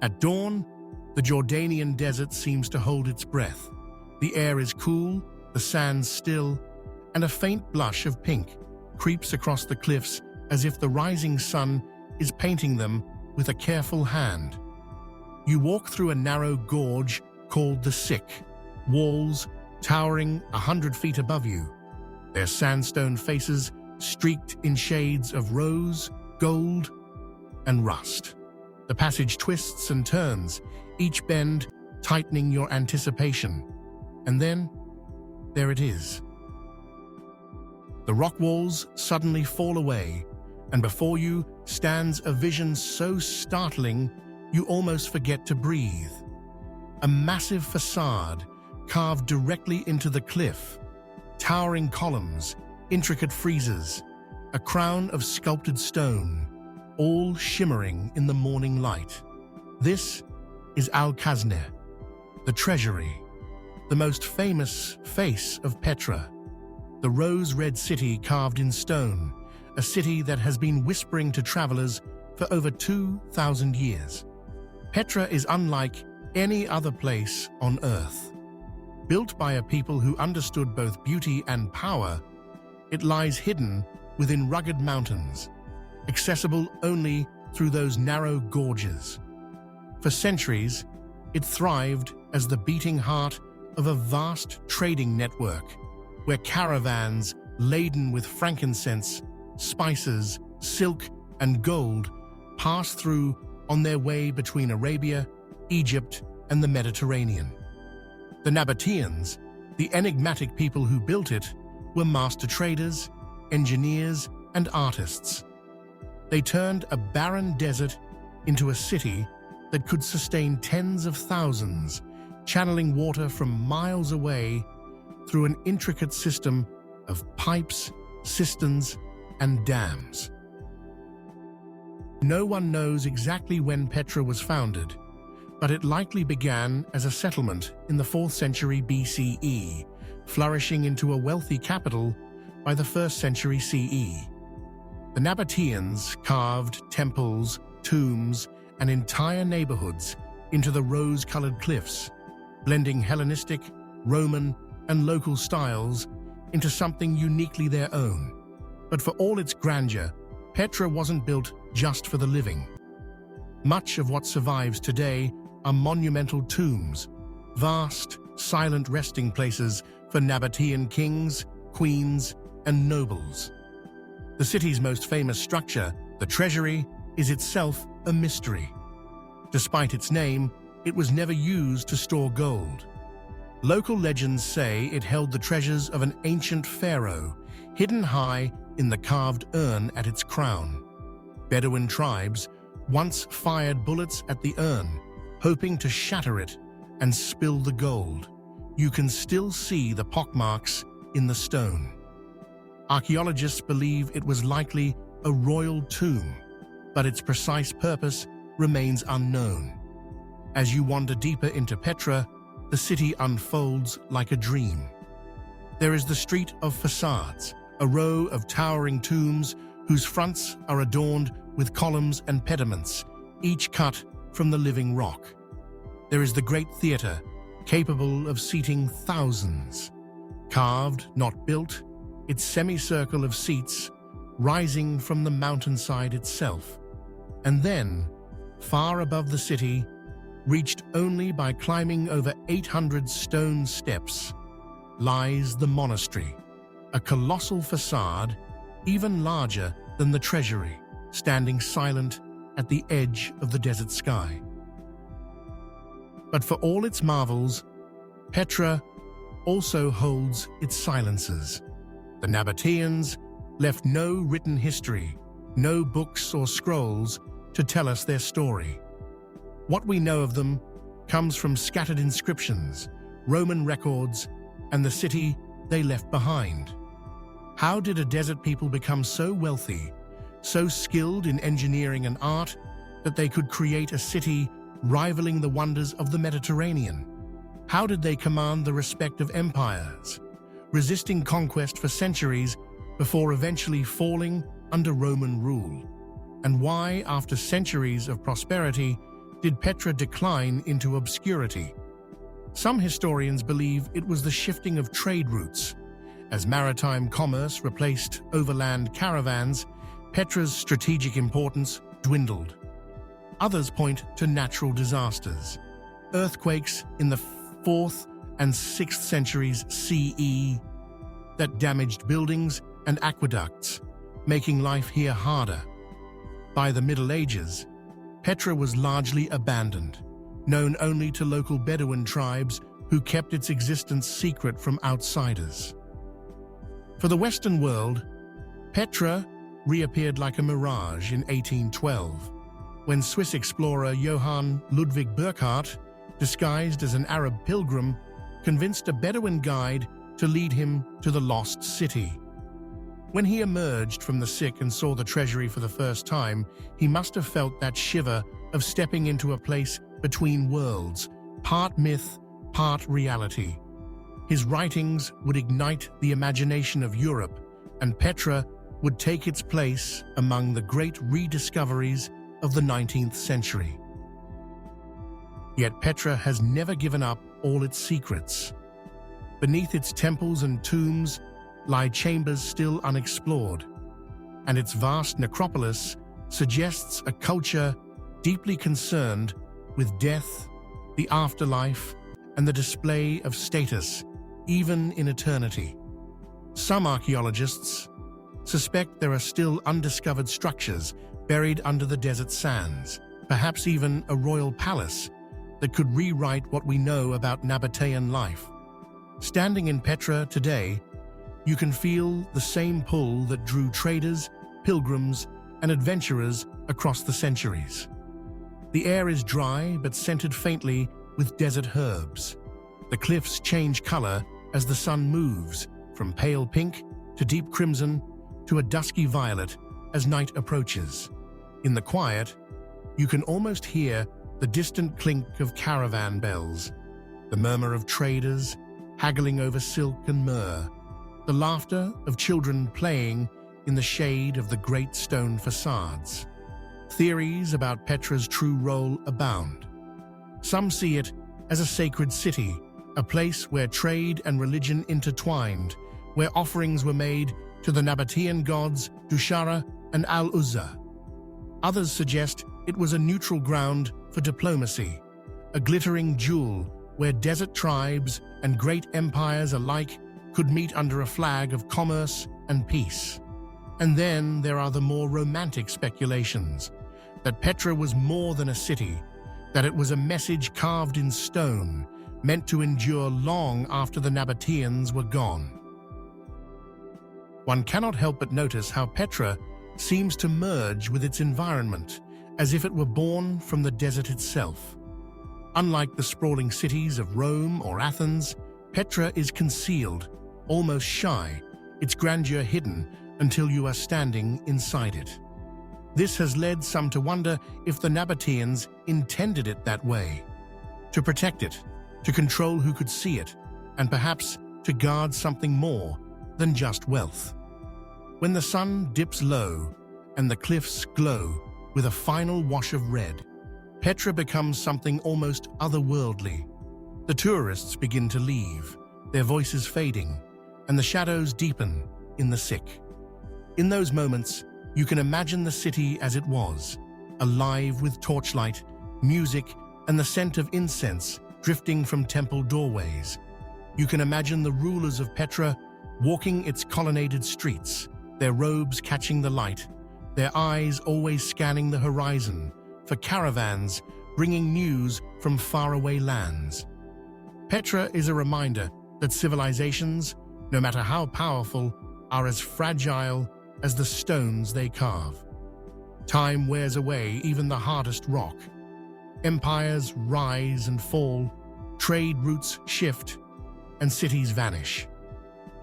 At dawn, the Jordanian desert seems to hold its breath. The air is cool, the sands still, and a faint blush of pink creeps across the cliffs as if the rising sun is painting them with a careful hand. You walk through a narrow gorge called the Sick, walls towering 100 feet above you, their sandstone faces streaked in shades of rose, gold, and rust. The passage twists and turns, each bend tightening your anticipation. And then, there it is. The rock walls suddenly fall away, and before you stands a vision so startling you almost forget to breathe. A massive façade carved directly into the cliff, towering columns, intricate friezes, a crown of sculpted stone, all shimmering in the morning light. This is Al-Khazneh, the Treasury, the most famous face of Petra, the rose-red city carved in stone, a city that has been whispering to travelers for over 2,000 years. Petra is unlike any other place on Earth. Built by a people who understood both beauty and power, it lies hidden within rugged mountains, accessible only through those narrow gorges. For centuries, it thrived as the beating heart of a vast trading network, where caravans laden with frankincense, spices, silk, and gold passed through on their way between Arabia, Egypt, and the Mediterranean. The Nabataeans, the enigmatic people who built it, were master traders, engineers, and artists. They turned a barren desert into a city that could sustain tens of thousands, channeling water from miles away through an intricate system of pipes, cisterns, and dams. No one knows exactly when Petra was founded, but it likely began as a settlement in the 4th century BCE, flourishing into a wealthy capital by the 1st century CE. The Nabataeans carved temples, tombs, and entire neighborhoods into the rose-colored cliffs, blending Hellenistic, Roman, and local styles into something uniquely their own. But for all its grandeur, Petra wasn't built just for the living. Much of what survives today are monumental tombs, vast, silent resting places for Nabataean kings, queens, and nobles. The city's most famous structure, the Treasury, is itself a mystery. Despite its name, it was never used to store gold. Local legends say it held the treasures of an ancient pharaoh, hidden high in the carved urn at its crown. Bedouin tribes once fired bullets at the urn, hoping to shatter it and spill the gold. You can still see the pockmarks in the stone. Archaeologists believe it was likely a royal tomb, but its precise purpose remains unknown. As you wander deeper into Petra, the city unfolds like a dream. There is the Street of Facades, a row of towering tombs whose fronts are adorned with columns and pediments, each cut from the living rock. There is the Great Theatre, capable of seating thousands. Carved, not built, its semicircle of seats rising from the mountainside itself. And then, far above the city, reached only by climbing over 800 stone steps, lies the Monastery, a colossal facade even larger than the Treasury, standing silent at the edge of the desert sky. But for all its marvels, Petra also holds its silences. The Nabataeans left no written history, no books or scrolls to tell us their story. What we know of them comes from scattered inscriptions, Roman records, and the city they left behind. How did a desert people become so wealthy, so skilled in engineering and art, that they could create a city rivaling the wonders of the Mediterranean? How did they command the respect of empires, resisting conquest for centuries before eventually falling under Roman rule? And why, after centuries of prosperity, did Petra decline into obscurity? Some historians believe it was the shifting of trade routes. As maritime commerce replaced overland caravans, Petra's strategic importance dwindled. Others point to natural disasters. Earthquakes in the 4th and 6th centuries CE that damaged buildings and aqueducts, making life here harder. By the Middle Ages, Petra was largely abandoned, known only to local Bedouin tribes who kept its existence secret from outsiders. For the Western world, Petra reappeared like a mirage in 1812, when Swiss explorer Johann Ludwig Burckhardt, disguised as an Arab pilgrim, convinced a Bedouin guide to lead him to the lost city. When he emerged from the sick and saw the treasury for the first time, he must have felt that shiver of stepping into a place between worlds, part myth, part reality. His writings would ignite the imagination of Europe, and Petra would take its place among the great rediscoveries of the 19th century. Yet Petra has never given up all its secrets. Beneath its temples and tombs lie chambers still unexplored, and its vast necropolis suggests a culture deeply concerned with death, the afterlife, and the display of status, even in eternity. Some archaeologists suspect there are still undiscovered structures buried under the desert sands, perhaps even a royal palace that could rewrite what we know about Nabataean life. Standing in Petra today, you can feel the same pull that drew traders, pilgrims, and adventurers across the centuries. The air is dry but scented faintly with desert herbs. The cliffs change color as the sun moves, from pale pink to deep crimson to a dusky violet as night approaches. In the quiet, you can almost hear the distant clink of caravan bells, the murmur of traders haggling over silk and myrrh, the laughter of children playing in the shade of the great stone facades. Theories about Petra's true role abound. Some see it as a sacred city, a place where trade and religion intertwined, where offerings were made to the Nabataean gods Dushara and Al-Uzza. Others suggest it was a neutral ground for diplomacy, a glittering jewel where desert tribes and great empires alike could meet under a flag of commerce and peace. And then there are the more romantic speculations, that Petra was more than a city, that it was a message carved in stone, meant to endure long after the Nabataeans were gone. One cannot help but notice how Petra seems to merge with its environment, as if it were born from the desert itself. Unlike the sprawling cities of Rome or Athens, Petra is concealed, almost shy, its grandeur hidden until you are standing inside it. This has led some to wonder if the Nabataeans intended it that way, to protect it, to control who could see it, and perhaps to guard something more than just wealth. When the sun dips low and the cliffs glow with a final wash of red, Petra becomes something almost otherworldly. The tourists begin to leave, their voices fading, and the shadows deepen in the sick. In those moments, you can imagine the city as it was, alive with torchlight, music, and the scent of incense drifting from temple doorways. You can imagine the rulers of Petra walking its colonnaded streets, their robes catching the light, their eyes always scanning the horizon for caravans bringing news from faraway lands. Petra is a reminder that civilizations, no matter how powerful, are as fragile as the stones they carve. Time wears away even the hardest rock. Empires rise and fall, trade routes shift, and cities vanish.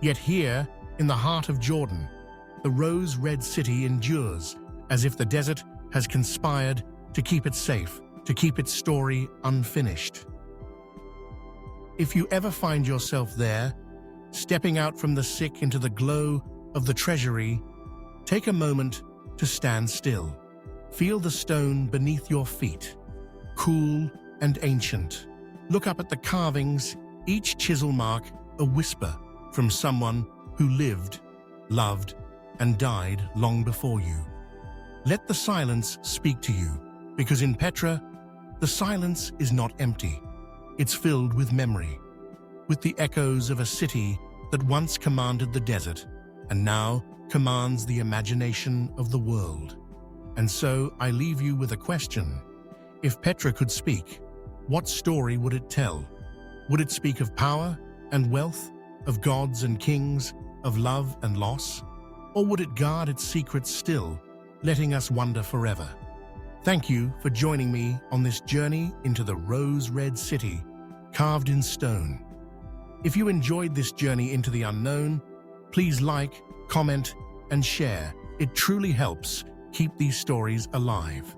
Yet here, in the heart of Jordan, the rose-red city endures, as if the desert has conspired to keep it safe, to keep its story unfinished. If you ever find yourself there, stepping out from the sick into the glow of the treasury, take a moment to stand still. Feel the stone beneath your feet, cool and ancient. Look up at the carvings, each chisel mark a whisper from someone who lived, loved, and died long before you. Let the silence speak to you, because in Petra, the silence is not empty. It's filled with memory, with the echoes of a city that once commanded the desert and now commands the imagination of the world. And so I leave you with a question. If Petra could speak, what story would it tell? Would it speak of power and wealth, of gods and kings, of love and loss? Or would it guard its secrets still, letting us wonder forever? Thank you for joining me on this journey into the rose-red city, carved in stone. If you enjoyed this journey into the unknown, please like, comment, and share. It truly helps keep these stories alive.